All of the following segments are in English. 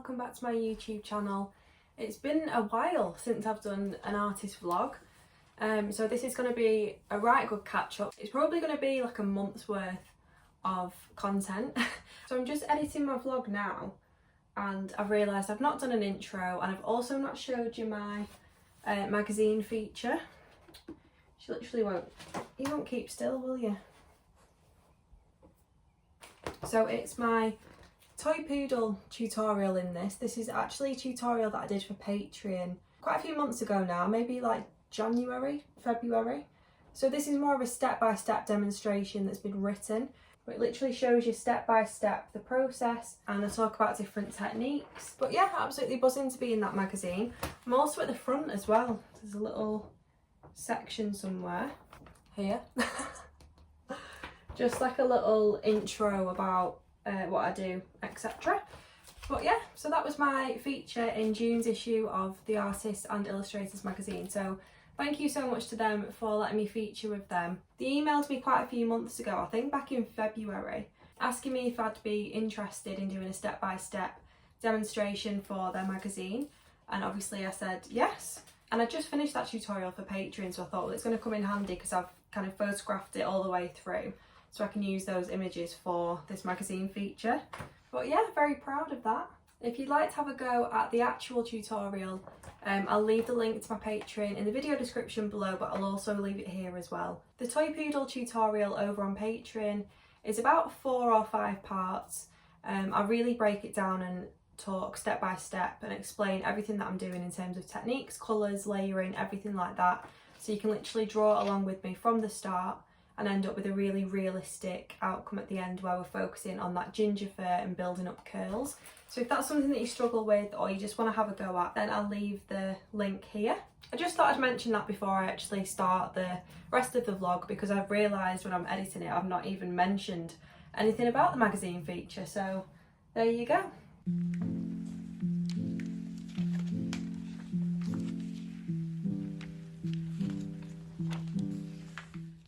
welcome back to my YouTube channel. It's been a while since I've done an artist vlog, so this is going to be a right good catch up. It's probably going to be like a month's worth of content. So I'm just editing my vlog now and I've realised I've not done an intro, and I've also not showed you my magazine feature. She literally won't keep still, will you? So it's my toy poodle tutorial in this. This is actually a tutorial that I did for Patreon quite a few months ago now, maybe like January, February. So this is more of a step-by-step demonstration that's been written, but it literally shows you step by step the process, and I talk about different techniques. But yeah, absolutely buzzing to be in that magazine. I'm also at the front as well. There's a little section somewhere here. Just like a little intro about what I do, etc. But yeah, so that was my feature in June's issue of the Artists and Illustrators magazine. So thank you so much to them for letting me feature with them. They emailed me quite a few months ago, I think back in February, asking me if I'd be interested in doing a step-by-step demonstration for their magazine, and obviously I said yes. And I just finished that tutorial for Patreon, so I thought, well, it's going to come in handy because I've kind of photographed it all the way through, so I can use those images for this magazine feature. But yeah, very proud of that. If you'd like to have a go at the actual tutorial, I'll leave the link to my Patreon in the video description below, but I'll also leave it here as well. The toy poodle tutorial over on Patreon is about 4 or 5 parts. I really break it down and talk step by step and explain everything that I'm doing in terms of techniques, colours, layering, everything like that. So you can literally draw along with me from the start and end up with a really realistic outcome at the end where we're focusing on that ginger fur and building up curls. So if that's something that you struggle with or you just want to have a go at, then I'll leave the link here. I just thought I'd mention that before I actually start the rest of the vlog, because I've realised when I'm editing it I've not even mentioned anything about the magazine feature, so there you go.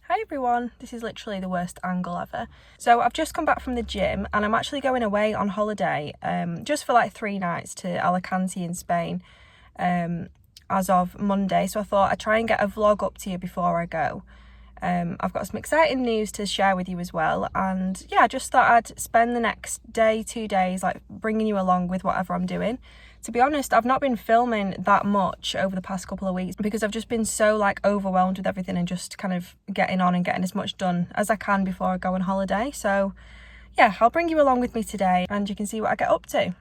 Hi everyone, this is literally the worst angle ever. So I've just come back from the gym and I'm actually going away on holiday just for like 3 nights to Alicante in Spain as of Monday. So I thought I'd try and get a vlog up to you before I go. I've got some exciting news to share with you as well, and yeah, I just thought I'd spend the next day, 2 days like bringing you along with whatever I'm doing. To be honest, I've not been filming that much over the past couple of weeks because I've just been so like overwhelmed with everything and just kind of getting on and getting as much done as I can before I go on holiday. So yeah, I'll bring you along with me today and you can see what I get up to.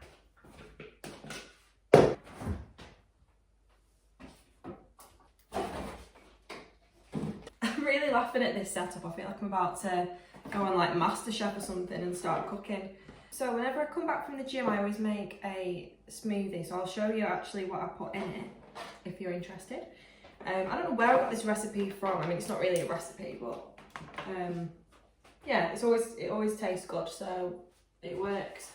I'm really laughing at this setup. I feel like I'm about to go on like MasterChef or something and start cooking. So whenever I come back from the gym, I always make a smoothie. So I'll show you actually what I put in it, if you're interested. I don't know where I got this recipe from. I mean, it's not really a recipe, but yeah, it always tastes good, so it works.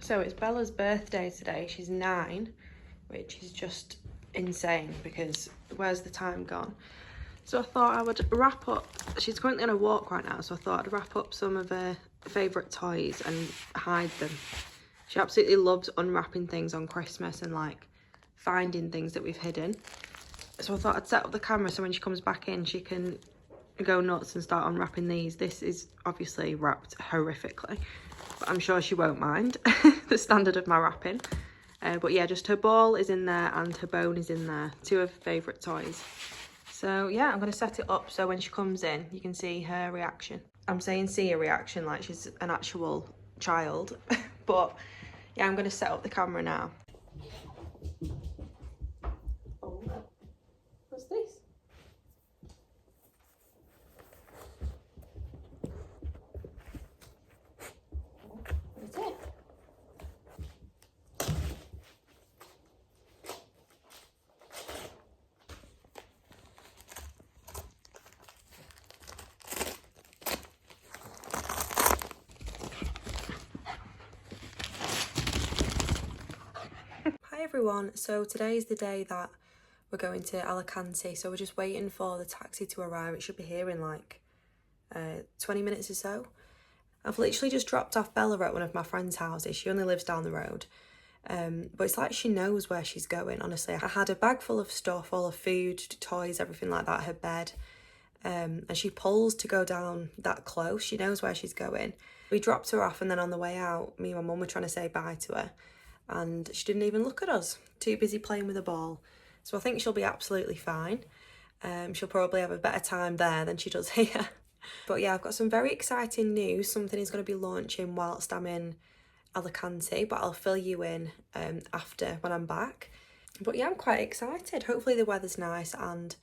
So it's Bella's birthday today. She's 9, which is just insane because where's the time gone? So I thought I would wrap up, she's currently on a walk right now, so I thought I'd wrap up some of her favourite toys and hide them. She absolutely loves unwrapping things on Christmas and like finding things that we've hidden. So I thought I'd set up the camera so when she comes back in she can go nuts and start unwrapping these. This is obviously wrapped horrifically, but I'm sure she won't mind the standard of my wrapping. But yeah, just her ball is in there and her bone is in there, two of her favourite toys. So yeah, I'm going to set it up so when she comes in, you can see her reaction. I'm saying see her reaction like she's an actual child. But yeah, I'm going to set up the camera now. Oh, what's this? What is it? Hi everyone, so today is the day that we're going to Alicante, so we're just waiting for the taxi to arrive. It should be here in like 20 minutes or so. I've literally just dropped off Bella at one of my friend's houses. She only lives down the road, but it's like she knows where she's going, honestly. I had a bag full of stuff, all of food, toys, everything like that, her bed, and she pulls to go down that close. She knows where she's going. We dropped her off and then on the way out, me and my mum were trying to say bye to her and she didn't even look at us, too busy playing with a ball. So I think she'll be absolutely fine. She'll probably have a better time there than she does here. But yeah, I've got some very exciting news. Something is going to be launching whilst I'm in Alicante, but I'll fill you in after when I'm back. But yeah, I'm quite excited. Hopefully the weather's nice and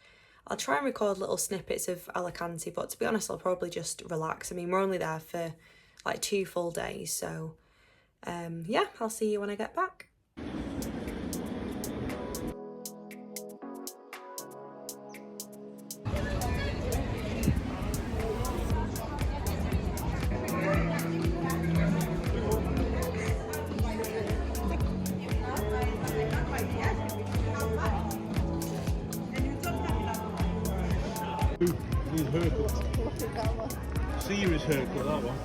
I'll try and record little snippets of Alicante, but to be honest, I'll probably just relax. I mean, we're only there for like 2 full days, so yeah, I'll see you when I get back. His haircut. Serious haircut, that one.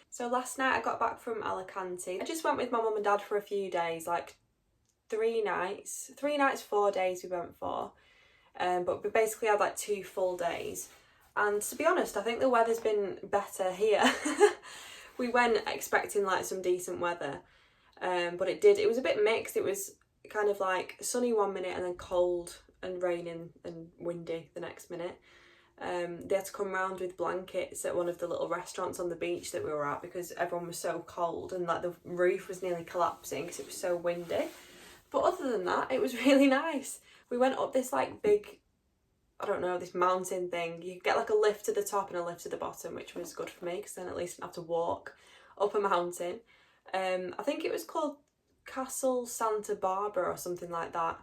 So last night I got back from Alicante. I just went with my mum and dad for a few days, like 3 nights, 4 days we went for. But we basically had like 2 full days. And to be honest, I think the weather's been better here. We went expecting like some decent weather, but it was a bit mixed. It was kind of like sunny one minute and then cold and raining and windy the next minute. They had to come round with blankets at one of the little restaurants on the beach that we were at because everyone was so cold and like the roof was nearly collapsing because it was so windy. But other than that, it was really nice. We went up this like big, I don't know, this mountain thing. You get like a lift to the top and a lift to the bottom, which was good for me because then at least I didn't have to walk up a mountain. I think it was called Castle Santa Barbara or something like that.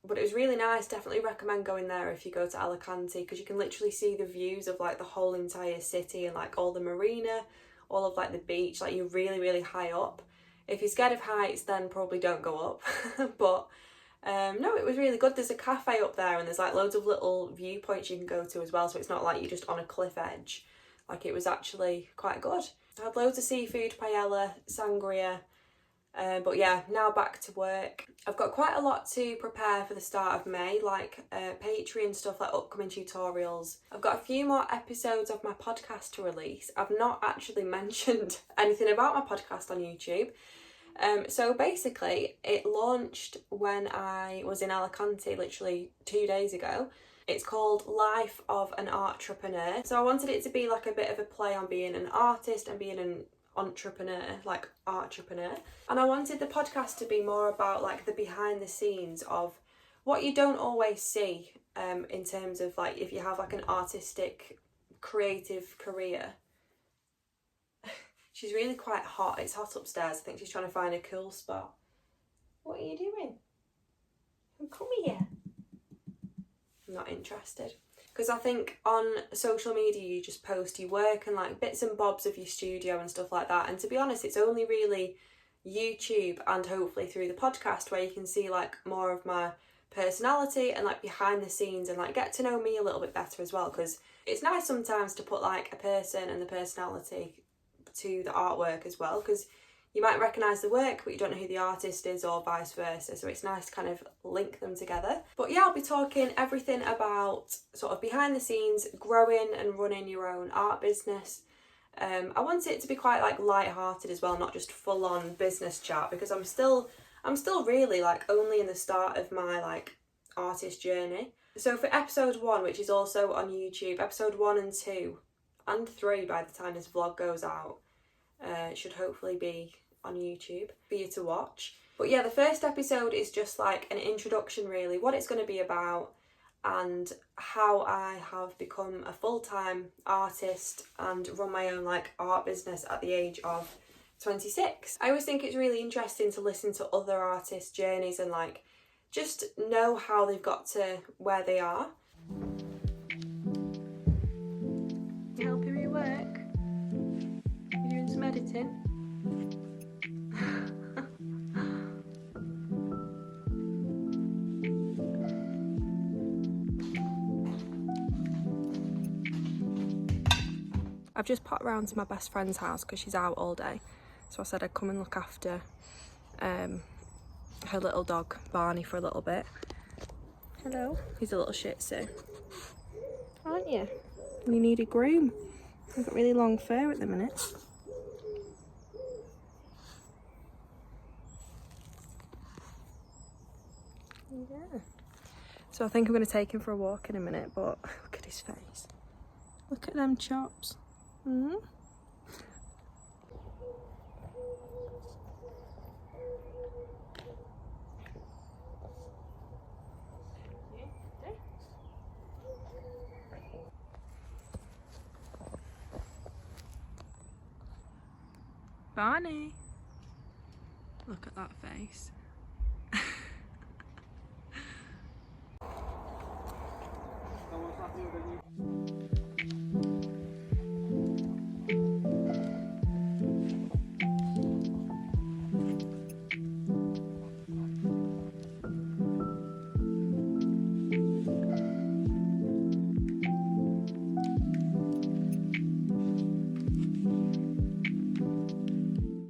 But it was really nice. Definitely recommend going there if you go to Alicante because you can literally see the views of like the whole entire city and like all the marina, all of like the beach. Like you're really, really high up. If you're scared of heights, then probably don't go up. But no, it was really good. There's a cafe up there and there's like loads of little viewpoints you can go to as well. So it's not like you're just on a cliff edge. Like it was actually quite good. I had loads of seafood, paella, sangria. But yeah, now back to work. I've got quite a lot to prepare for the start of May, like Patreon stuff, like upcoming tutorials. I've got a few more episodes of my podcast to release. I've not actually mentioned anything about my podcast on YouTube. So basically, it launched when I was in Alicante literally 2 days ago. It's called Life of an Artrepreneur. So I wanted it to be like a bit of a play on being an artist and being an entrepreneur, like artrepreneur. And I wanted the podcast to be more about like the behind the scenes of what you don't always see in terms of like if you have like an artistic creative career. She's really quite hot. It's hot upstairs. I think she's trying to find a cool spot. What are you doing? Come here. I'm not interested. Because I think on social media you just post your work and like bits and bobs of your studio and stuff like that. And to be honest, it's only really YouTube and hopefully through the podcast where you can see like more of my personality and like behind the scenes and like get to know me a little bit better as well. Because it's nice sometimes to put like a person and the personality to the artwork as well. Because you might recognise the work but you don't know who the artist is or vice versa, so it's nice to kind of link them together. But yeah, I'll be talking everything about sort of behind the scenes, growing and running your own art business. I want it to be quite like light-hearted as well, not just full-on business chat, because I'm still really like only in the start of my like artist journey. So for episode 1, which is also on YouTube, episode 1 and 2 and 3 by the time this vlog goes out, should hopefully be on YouTube for you to watch. But yeah, the first episode is just like an introduction really, what it's going to be about and how I have become a full-time artist and run my own like art business at the age of 26. I always think it's really interesting to listen to other artists' journeys and like just know how they've got to where they are. You helping me work? You doing some editing? I've just popped round to my best friend's house because she's out all day, so I said I'd come and look after her little dog Barney for a little bit. Hello. He's a little shih tzu, aren't you? You need a groom. You've got really long fur at the minute. Yeah. So I think I'm going to take him for a walk in a minute, but look at his face. Look at them chops. Mm-hmm. Barney. Look at that face.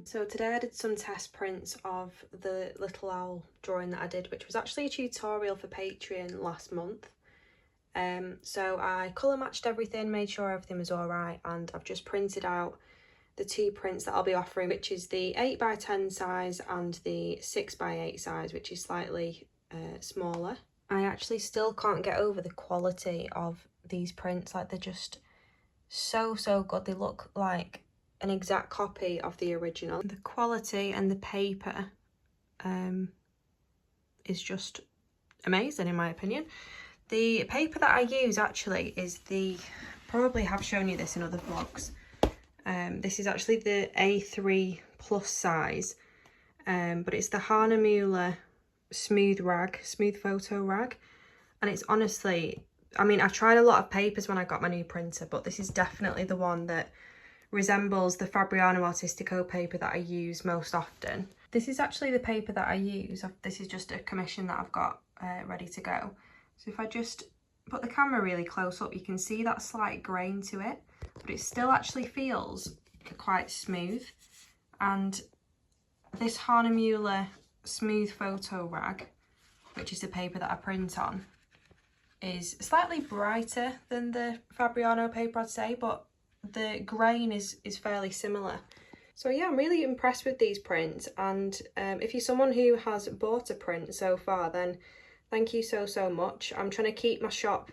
So today I did some test prints of the little owl drawing that I did, which was actually a tutorial for Patreon last month. So I colour matched everything, made sure everything was alright, and I've just printed out the 2 prints that I'll be offering, which is the 8x10 size and the 6x8 size, which is slightly smaller. I actually still can't get over the quality of these prints. Like, they're just so good. They look like an exact copy of the original. The quality and the paper is just amazing in my opinion. The paper that I use actually is probably have shown you this in other vlogs. This is actually the A3 plus size, but it's the Hahnemuhle smooth photo rag, and it's honestly, I mean, I've tried a lot of papers when I got my new printer, but this is definitely the one that resembles the Fabriano Artistico paper that I use most often. This is actually the paper that I use. This is just a commission that I've got ready to go. So if I just put the camera really close up, you can see that slight grain to it, but it still actually feels quite smooth. And this Hahnemuhle smooth photo rag, which is the paper that I print on, is slightly brighter than the Fabriano paper, I'd say, but the grain is fairly similar. So yeah, I'm really impressed with these prints, and if you're someone who has bought a print so far, then thank you so much. I'm trying to keep my shop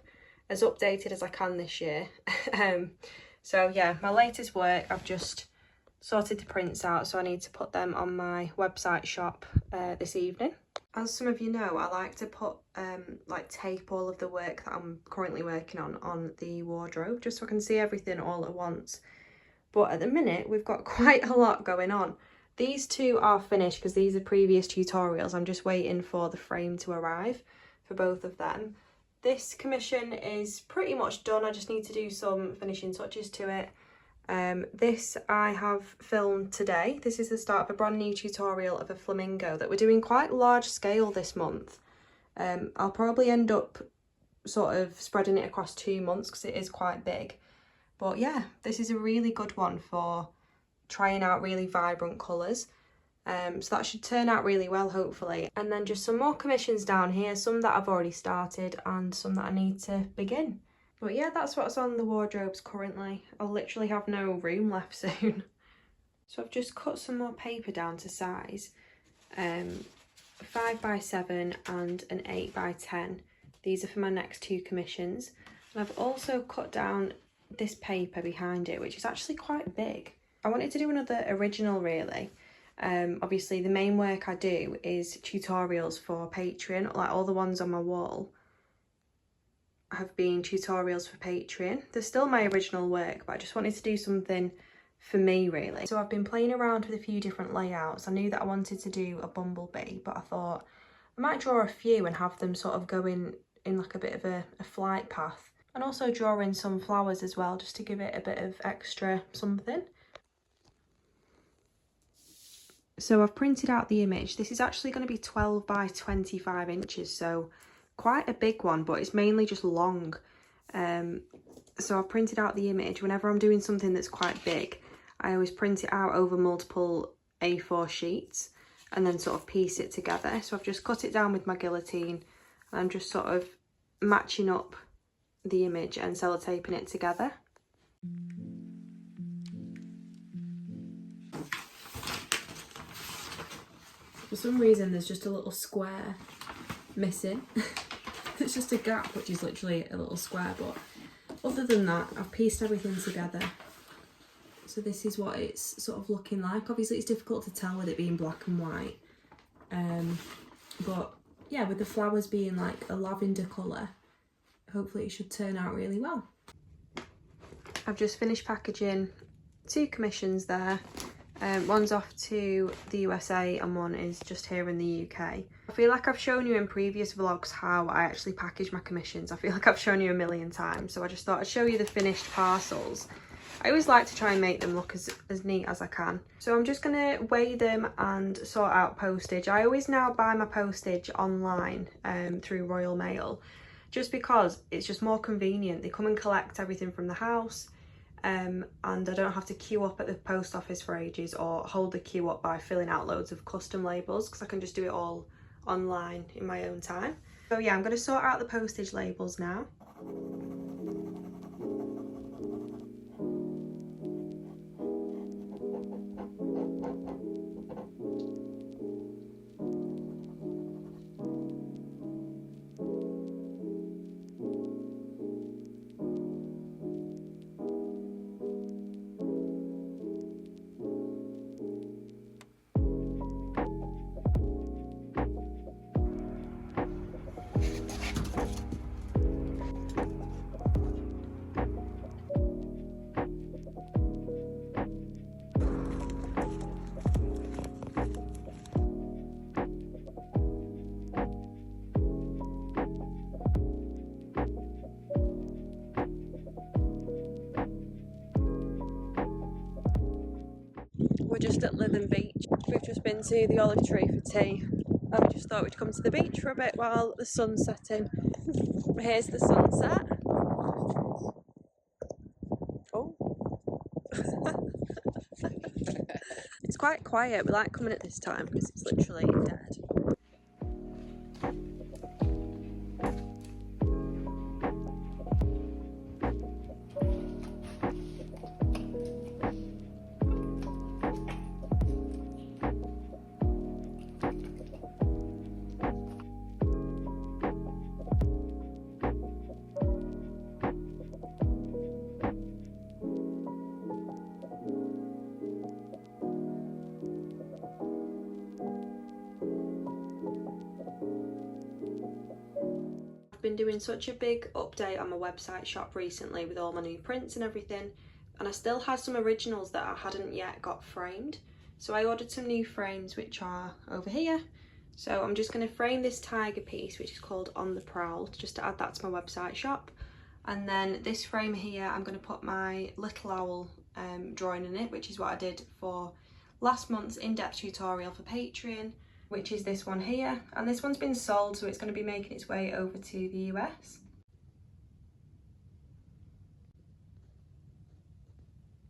as updated as I can this year. So yeah, my latest work, I've just sorted the prints out, so I need to put them on my website shop this evening. As some of you know, I like to put like tape all of the work that I'm currently working on the wardrobe, just so I can see everything all at once. But at the minute, we've got quite a lot going on. These two are finished because these are previous tutorials. I'm just waiting for the frame to arrive for both of them. This commission is pretty much done. I just need to do some finishing touches to it. This I have filmed today. This is the start of a brand new tutorial of a flamingo that we're doing quite large scale this month. I'll probably end up sort of spreading it across 2 months because it is quite big. But yeah, this is a really good one for trying out really vibrant colours. So that should turn out really well, hopefully. And then just some more commissions down here, some that I've already started and some that I need to begin. But yeah, that's what's on the wardrobes currently. I'll literally have no room left soon. So I've just cut some more paper down to size. 5x7 and an 8x10. These are for my next 2 commissions. And I've also cut down this paper behind it, which is actually quite big. I wanted to do another original really. Obviously the main work I do is tutorials for Patreon, like all the ones on my wall have been tutorials for Patreon. They're still my original work, but I just wanted to do something for me really. So I've been playing around with a few different layouts. I knew that I wanted to do a bumblebee, but I thought I might draw a few and have them sort of going in like a bit of a flight path. And also draw in some flowers as well, just to give it a bit of extra something. So I've printed out the image. This is actually going to be 12 by 25 inches, so quite a big one, but it's mainly just long. So I've printed out the image. Whenever I'm doing something that's quite big, I always print it out over multiple A4 sheets and then sort of piece it together. So I've just cut it down with my guillotine and I'm just sort of matching up the image and sellotaping it together. For some reason there's just a little square missing. It's just a gap, which is literally a little square, but other than that I've pieced everything together. So this is what it's sort of looking like. Obviously it's difficult to tell with it being black and white, but yeah, with the flowers being like a lavender colour, hopefully it should turn out really well. I've just finished packaging 2 commissions there. One's off to the USA and one is just here in the UK. I feel like I've shown you in previous vlogs how I actually package my commissions. I feel like I've shown you a million times, so I just thought I'd show you the finished parcels. I always like to try and make them look as neat as I can. So I'm just going to weigh them and sort out postage. I always now buy my postage online through Royal Mail, just because it's just more convenient. They come and collect everything from the house, and I don't have to queue up at the post office for ages or hold the queue up by filling out loads of custom labels, because I can just do it all online in my own time. So yeah, I'm going to sort out the postage labels now. We're just at Lytham Beach. We've just been to the Olive Tree for tea, and we just thought we'd come to the beach for a bit while the sun's setting. Here's the sunset. Oh. It's quite quiet. We like coming at this time because it's literally dead. Been doing such a big update on my website shop recently with all my new prints and everything, and I still had some originals that I hadn't yet got framed, so I ordered some new frames which are over here. So I'm just going to frame this tiger piece which is called On the Prowl, just to add that to my website shop, and then this frame here I'm going to put my little owl drawing in it, which is what I did for last month's in-depth tutorial for Patreon, which is this one here, and this one's been sold, so it's going to be making its way over to the US.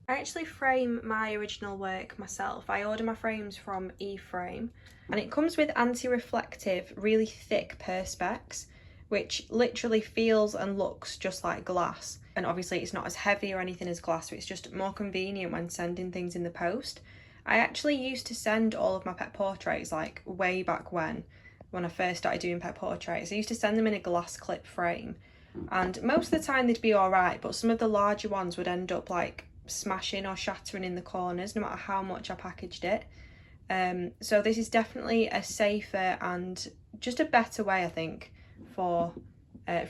I actually frame my original work myself. I order my frames from eFrame, and it comes with anti-reflective, really thick perspex, which literally feels and looks just like glass. And obviously it's not as heavy or anything as glass, so it's just more convenient when sending things in the post. I actually used to send all of my pet portraits, like way back when I first started doing pet portraits. I used to send them in a glass clip frame, and most of the time they'd be alright, but some of the larger ones would end up like smashing or shattering in the corners no matter how much I packaged it. So this is definitely a safer and just a better way, I think, for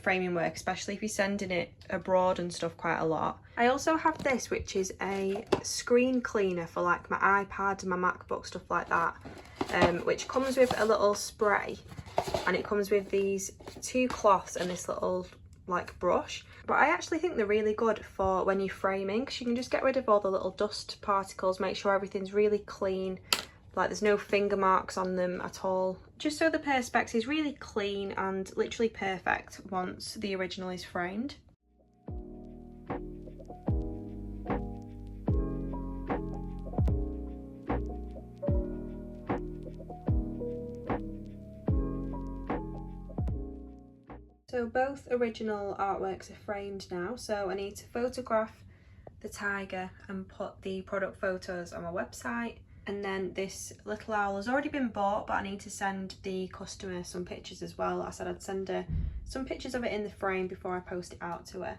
framing work, especially if you're sending it abroad and stuff quite a lot. I also have this, which is a screen cleaner for like my iPad and my MacBook, stuff like that, which comes with a little spray, and it comes with these two cloths and this little like brush. But I actually think they're really good for when you're framing, because you can just get rid of all the little dust particles, make sure everything's really clean, like there's no finger marks on them at all, just so the perspex is really clean and literally perfect once the original is framed. So both original artworks are framed now, so I need to photograph the tiger and put the product photos on my website. And then this little owl has already been bought, but I need to send the customer some pictures as well. I said I'd send her some pictures of it in the frame before I post it out to her.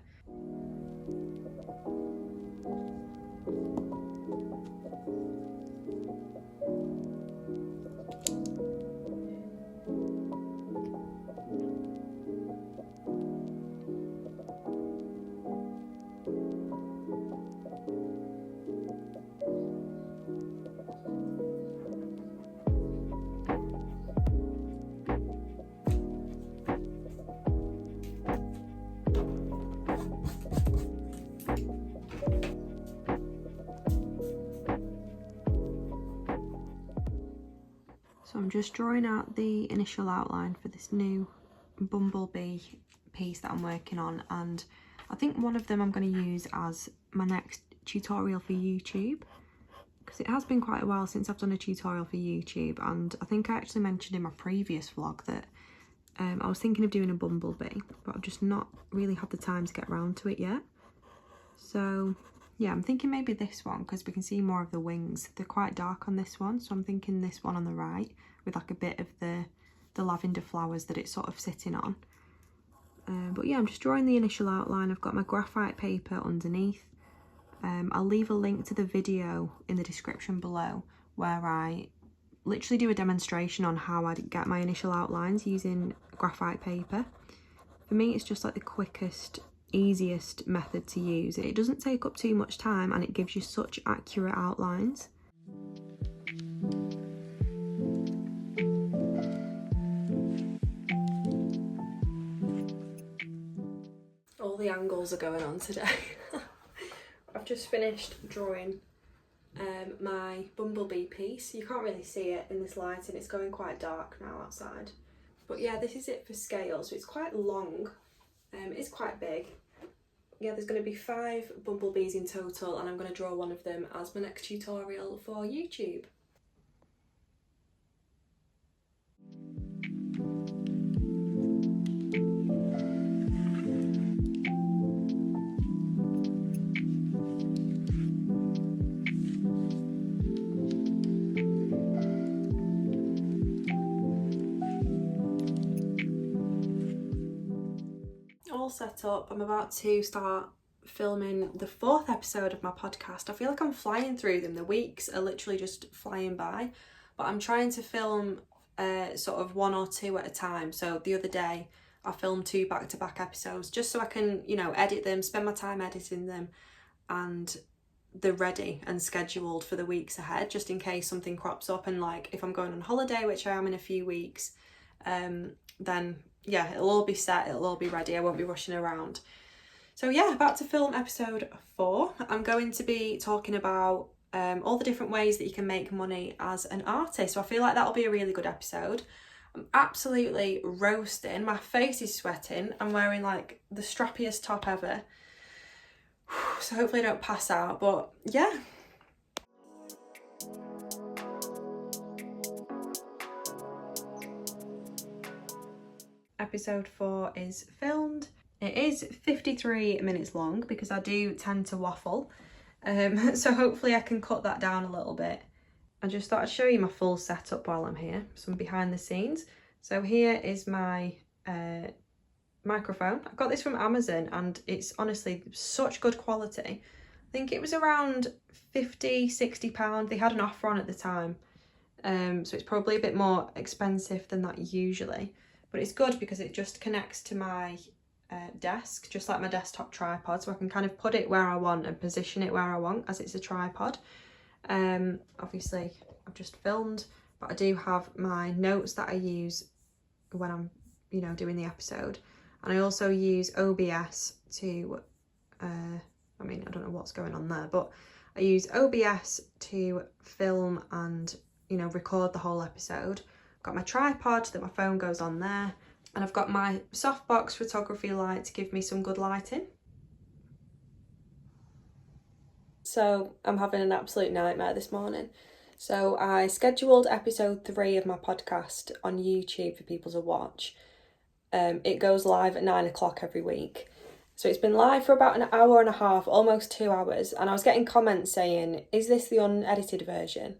So I'm just drawing out the initial outline for this new bumblebee piece that I'm working on, and I think one of them I'm going to use as my next tutorial for YouTube, because it has been quite a while since I've done a tutorial for YouTube, and I think I actually mentioned in my previous vlog that I was thinking of doing a bumblebee, but I've just not really had the time to get around to it yet. So yeah, I'm thinking maybe this one, because we can see more of the wings. They're quite dark on this one, so I'm thinking this one on the right with like a bit of the lavender flowers that it's sort of sitting on. But yeah, I'm just drawing the initial outline. I've got my graphite paper underneath. I'll leave a link to the video in the description below where I literally do a demonstration on how I get my initial outlines using graphite paper. For me, it's just like the quickest, easiest method to use. It doesn't take up too much time and it gives you such accurate outlines. All the angles are going on today. I've just finished drawing my bumblebee piece. You can't really see it in this light and it's going quite dark now outside. But yeah, this is it for scale. So it's quite long, it's quite big. Yeah, there's going to be 5 bumblebees in total, and I'm going to draw one of them as my next tutorial for YouTube. all set up. I'm about to start filming the 4th episode of my podcast. I feel like I'm flying through them. The weeks are literally just flying by, but I'm trying to film sort of 1 or 2 at a time. So the other day I filmed 2 back-to-back episodes just so I can, you know, edit them, spend my time editing them, and they're ready and scheduled for the weeks ahead, just in case something crops up. And like if I'm going on holiday, which I am in a few weeks, then yeah, it'll all be set, it'll all be ready, I won't be rushing around. So yeah, about to film episode 4. I'm going to be talking about all the different ways that you can make money as an artist. So I feel like that'll be a really good episode. I'm absolutely roasting, my face is sweating, I'm wearing like the strappiest top ever. So hopefully I don't pass out, but yeah. Episode 4 is filmed. It is 53 minutes long because I do tend to waffle. So hopefully I can cut that down a little bit. I just thought I'd show you my full setup while I'm here, some behind the scenes. So here is my microphone. I got this from Amazon and it's honestly such good quality. I think it was around £50-60. They had an offer on at the time. So it's probably a bit more expensive than that usually. But it's good because it just connects to my desk, just like my desktop tripod, so I can kind of put it where I want and position it where I want as it's a tripod. Obviously I've just filmed, but I do have my notes that I use when I'm, you know, doing the episode. And I also use OBS to, I mean, I don't know what's going on there, but I use OBS to film and, you know, record the whole episode. Got my tripod that my phone goes on there, and I've got my softbox photography light to give me some good lighting. So I'm having an absolute nightmare this morning. So I scheduled episode 3 of my podcast on YouTube for people to watch. It goes live at 9 o'clock every week. So it's been live for about an hour and a half, almost 2 hours, and I was getting comments saying, is this the unedited version?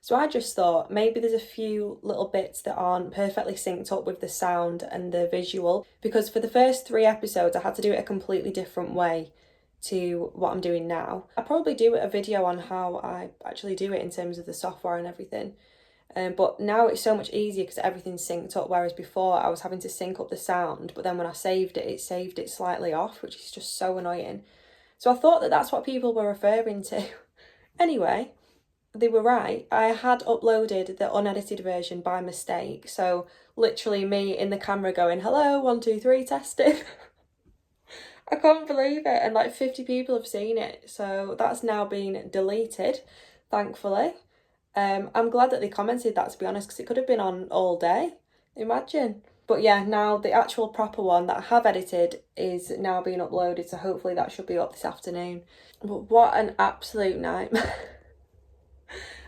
So I just thought maybe there's a few little bits that aren't perfectly synced up with the sound and the visual, because for the first 3 episodes I had to do it a completely different way to what I'm doing now. I'll probably do a video on how I actually do it in terms of the software and everything. But now it's so much easier because everything's synced up, whereas before I was having to sync up the sound, but then when I saved it slightly off, which is just so annoying. So I thought that that's what people were referring to. Anyway, they were right. I had uploaded the unedited version by mistake. So literally me in the camera going, hello, 1, 2, 3, testing. I can't believe it. And like 50 people have seen it. So that's now been deleted, thankfully. I'm glad that they commented that, to be honest, because it could have been on all day. Imagine. But yeah, now the actual proper one that I have edited is now being uploaded. So hopefully that should be up this afternoon. But what an absolute nightmare.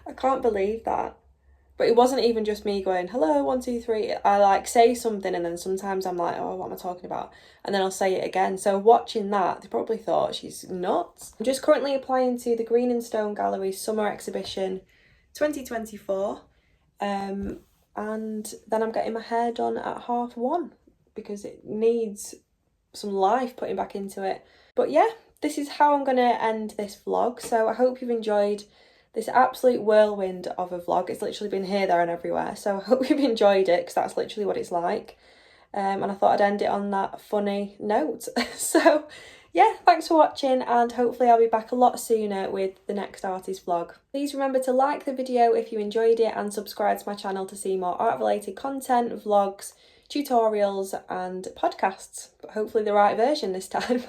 I can't believe that. But it wasn't even just me going, hello, 1, 2, 3. I like say something and then sometimes I'm like, oh, what am I talking about? And then I'll say it again. So watching that, they probably thought she's nuts. I'm just currently applying to the Green and Stone Gallery Summer Exhibition 2024. And then I'm getting my hair done at 1:30 because it needs some life putting back into it. But yeah, this is how I'm going to end this vlog. So I hope you've enjoyed this absolute whirlwind of a vlog. It's literally been here, there and everywhere. So I hope you've enjoyed it, because that's literally what it's like. And I thought I'd end it on that funny note. So yeah, thanks for watching, and hopefully I'll be back a lot sooner with the next artist vlog. Please remember to like the video if you enjoyed it, and subscribe to my channel to see more art related content, vlogs, tutorials and podcasts. But hopefully the right version this time.